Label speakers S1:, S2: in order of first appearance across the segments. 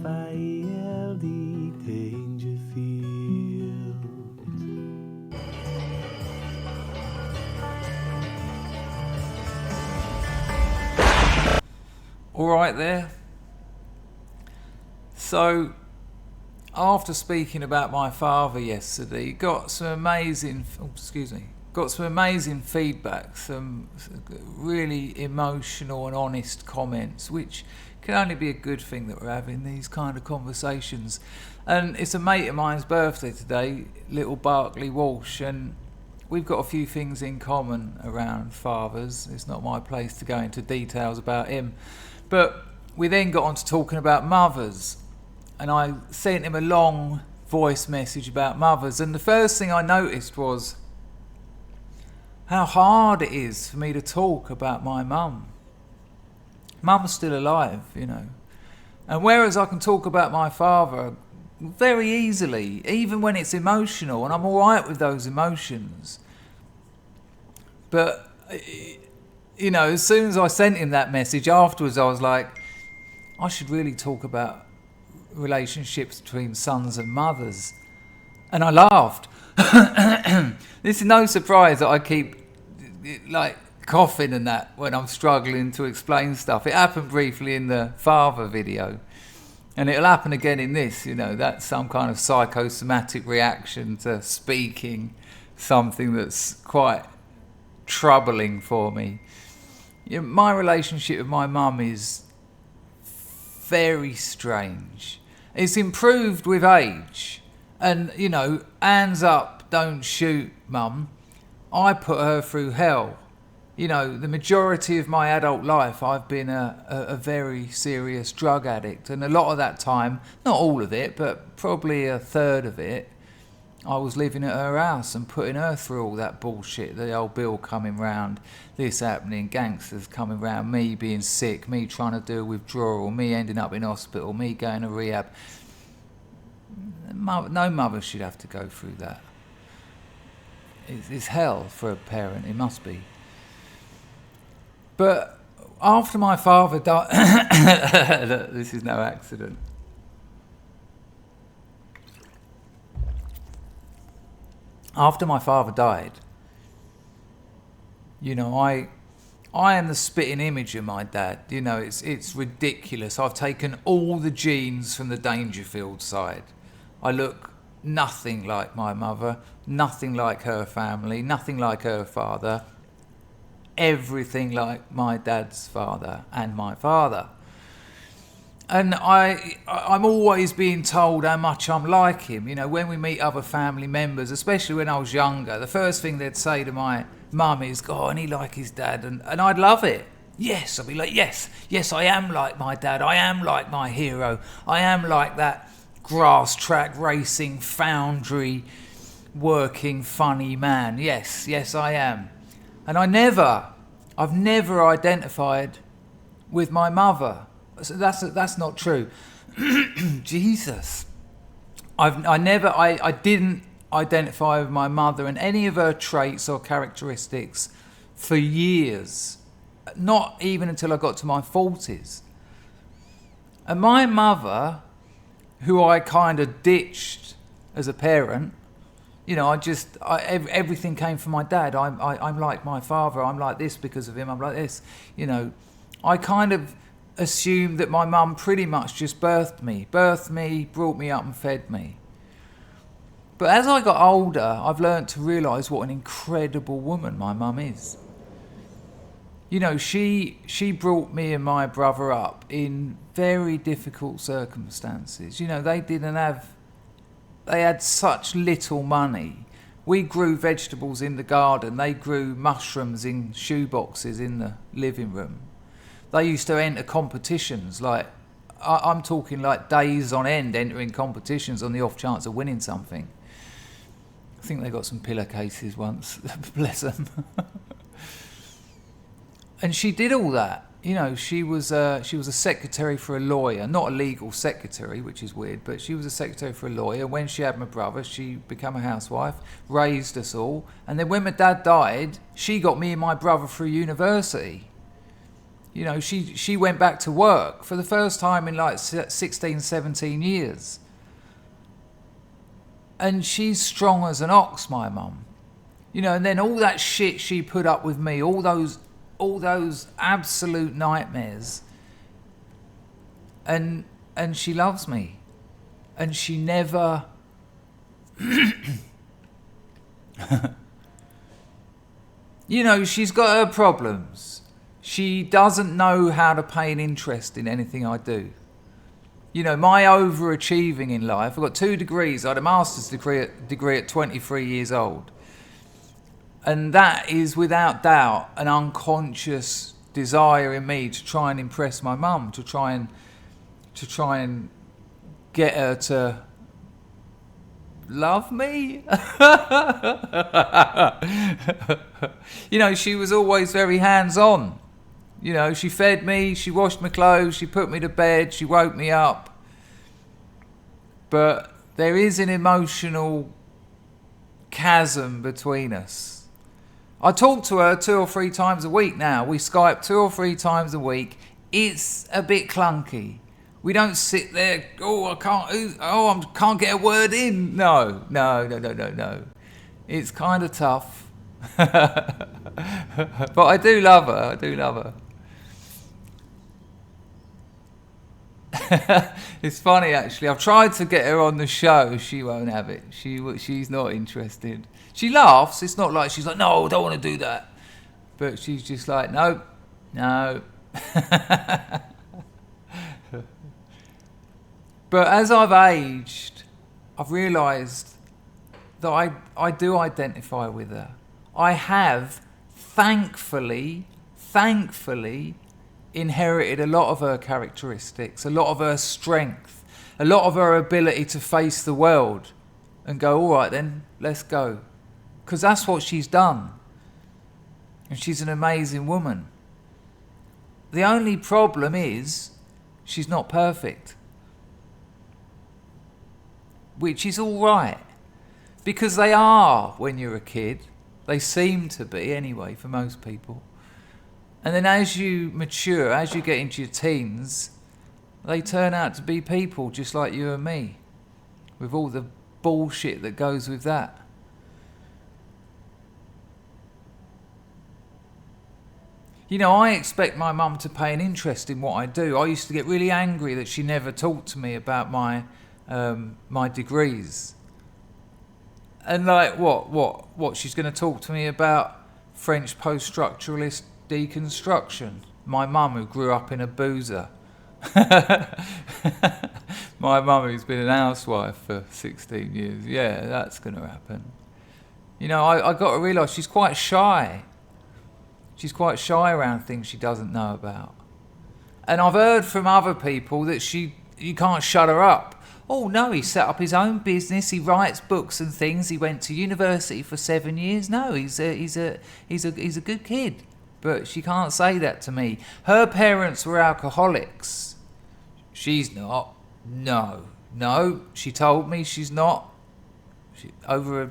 S1: Dangerfield.
S2: All right there. So, after speaking about my father yesterday, got some amazing feedback, some really emotional and honest comments, which can only be a good thing that we're having these kind of conversations. And it's a mate of mine's birthday today, little Barkley Walsh, and we've got a few things in common around fathers. It's not my place to go into details about him. But we then got on to talking about mothers, and I sent him a long voice message about mothers, and the first thing I noticed was how hard it is for me to talk about my mum. Mum's still alive, you know. And whereas I can talk about my father very easily, even when it's emotional, and I'm all right with those emotions. But, you know, as soon as I sent him that message afterwards, I was like, I should really talk about relationships between sons and mothers. And I laughed. This is no surprise that I keep, like, coughing and that when I'm struggling to explain stuff. It happened briefly in the father video, and it'll happen again in this. You know, that's some kind of psychosomatic reaction to speaking something that's quite troubling for me. You know, my relationship with my mum is very strange. It's improved with age, and, you know, hands up, don't shoot, mum. I put her through hell. You know, the majority of my adult life, I've been a very serious drug addict. And a lot of that time, not all of it, but probably a third of it, I was living at her house and putting her through all that bullshit. The old bill coming round, this happening, gangsters coming round, me being sick, me trying to do a withdrawal, me ending up in hospital, me going to rehab. No mother should have to go through that. It's hell for a parent, it must be. But after my father died, this is no accident. After my father died, you know, I am the spitting image of my dad. You know, it's ridiculous. I've taken all the genes from the Dangerfield side. I look nothing like my mother, nothing like her family, nothing like her father. Everything like my dad's father and my father. And I'm always being told how much I'm like him. You know, when we meet other family members, especially when I was younger, the first thing they'd say to my mum is, "Oh, and he like his dad," and I'd love it. Yes, I'd be like, yes, I am like my dad. I am like my hero. I am like that grass track racing foundry working funny man. Yes, I am. And I've never identified with my mother. So that's not true. Jesus. I didn't identify with my mother and any of her traits or characteristics for years. Not even until I got to my 40s. And my mother, who I kind of ditched as a parent, you know, everything came from my dad. I'm like my father. I'm like this because of him. I'm like this. You know, I kind of assumed that my mum pretty much just birthed me, brought me up and fed me. But as I got older, I've learned to realise what an incredible woman my mum is. You know, she brought me and my brother up in very difficult circumstances. You know, they had such little money. We grew vegetables in the garden. They grew mushrooms in shoeboxes in the living room. They used to enter competitions, like, I'm talking like days on end entering competitions on the off chance of winning something. I think they got some pillowcases once, bless them. And she did all that. You know, she was a secretary for a lawyer, not a legal secretary, which is weird, but she was a secretary for a lawyer. When she had my brother, she became a housewife, raised us all, and then when my dad died, she got me and my brother through university. You know, she went back to work for the first time in like 16, 17 years. And she's strong as an ox, my mum. You know, and then all that shit she put up with me, all those absolute nightmares. And she loves me. And she never you know, she's got her problems. She doesn't know how to pay an interest in anything I do. You know, my overachieving in life, I've got 2 degrees. I had a master's degree at 23 years old. And that is without doubt an unconscious desire in me to try and impress my mum, to try and get her to love me. You know, she was always very hands-on. You know, she fed me, she washed my clothes, she put me to bed, she woke me up. But there is an emotional chasm between us. I talk to her 2 or 3 times a week now. We Skype 2 or 3 times a week. It's a bit clunky. We don't sit there, I can't get a word in. No. It's kind of tough. But I do love her. It's funny, actually. I've tried to get her on the show. She won't have it. She's not interested. She laughs. It's not like she's like, no, I don't want to do that. But she's just like, no. But as I've aged, I've realised that I do identify with her. I have, thankfully, inherited a lot of her characteristics, a lot of her strength, a lot of her ability to face the world and go, all right then, let's go. Because that's what she's done. And she's an amazing woman. The only problem is she's not perfect. Which is all right. Because they are when you're a kid. They seem to be anyway for most people. And then as you mature, as you get into your teens, they turn out to be people just like you and me. With all the bullshit that goes with that. You know, I expect my mum to pay an interest in what I do. I used to get really angry that she never talked to me about my degrees. And like, what? She's going to talk to me about French post-structuralist deconstruction. My mum, who grew up in a boozer. My mum, who's been an housewife for 16 years. Yeah, that's going to happen. You know, I got to realise she's quite shy. She's quite shy around things she doesn't know about. And I've heard from other people that you can't shut her up. Oh no, he set up his own business. He writes books and things. He went to university for 7 years. No, he's a good kid. But she can't say that to me. Her parents were alcoholics. She's not. No. She told me she's not. Over a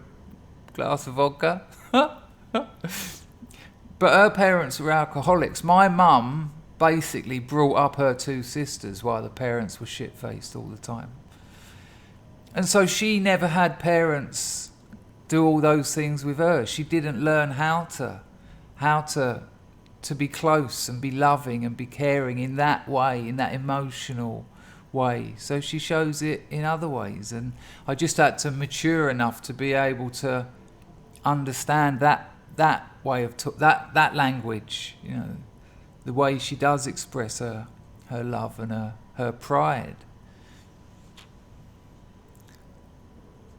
S2: glass of vodka. But her parents were alcoholics. My mum basically brought up her 2 sisters while the parents were shit-faced all the time. And so she never had parents do all those things with her. She didn't learn how to be close and be loving and be caring in that way, in that emotional way. So she shows it in other ways. And I just had to mature enough to be able to understand that way of that language, you know, the way she does express her love and her pride.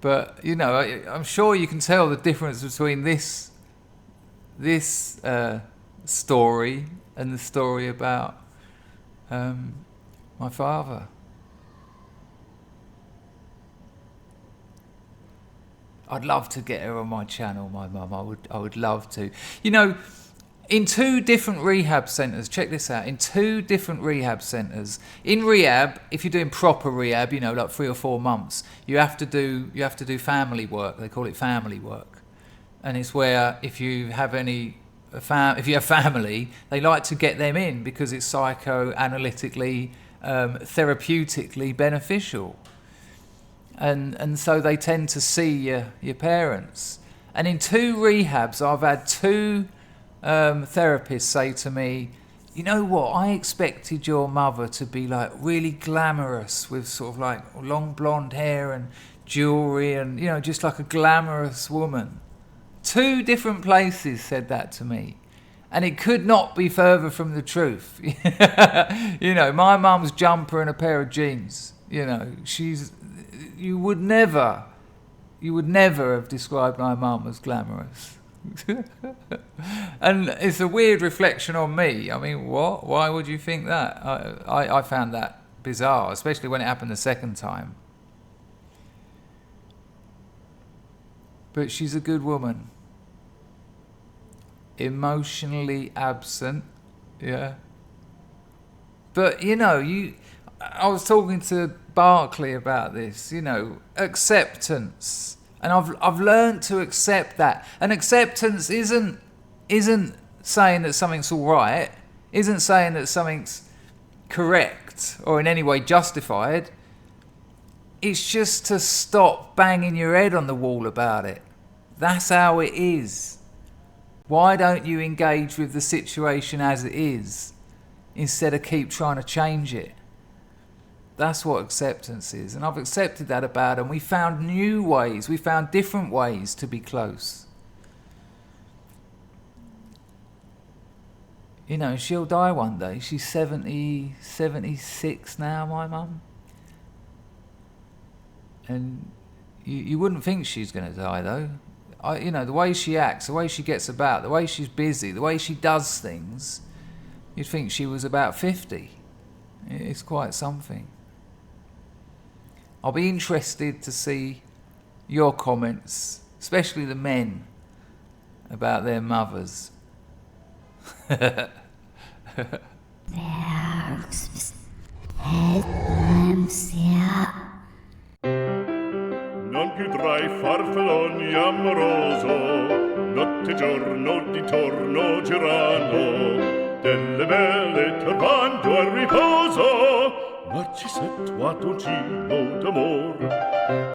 S2: But you know, I'm sure you can tell the difference between this story and the story about my father. I'd love to get her on my channel, my mum. I would love to. You know, in 2 different rehab centres, check this out, in 2 different rehab centres. In rehab, if you're doing proper rehab, you know, like 3 or 4 months, you have to do family work. They call it family work. And it's where if you have any if you have family, they like to get them in because it's psychoanalytically, therapeutically beneficial. And so they tend to see your parents. And in 2 rehabs, I've had 2 therapists say to me, you know what, I expected your mother to be like really glamorous with sort of like long blonde hair and jewellery and, you know, just like a glamorous woman. 2 different places said that to me. And it could not be further from the truth. You know, my mum's jumper and a pair of jeans. You know, you would never have described my mum as glamorous. And it's a weird reflection on me. I mean, what? Why would you think that? I found that bizarre, especially when it happened the second time. But she's a good woman. Emotionally absent, yeah. But, you know, I was talking to Barclay about this, you know, acceptance. And I've learned to accept that. And acceptance isn't saying that something's all right, isn't saying that something's correct or in any way justified. It's just to stop banging your head on the wall about it. That's how it is. Why don't you engage with the situation as it is instead of keep trying to change it? That's what acceptance is. And I've accepted that about her. And we found new ways. We found different ways to be close. You know, she'll die one day. She's 76 now, my mum. And you wouldn't think she's going to die, though. You know, the way she acts, the way she gets about, the way she's busy, the way she does things, you'd think she was about 50. It's quite something. I'll be interested to see your comments, especially the men, about their mothers.
S1: Non più tra i farfalloni amoroso, notte e giorno di torno girano, delle belle turbando al riposo, ma ci sei tuo gino d'amor.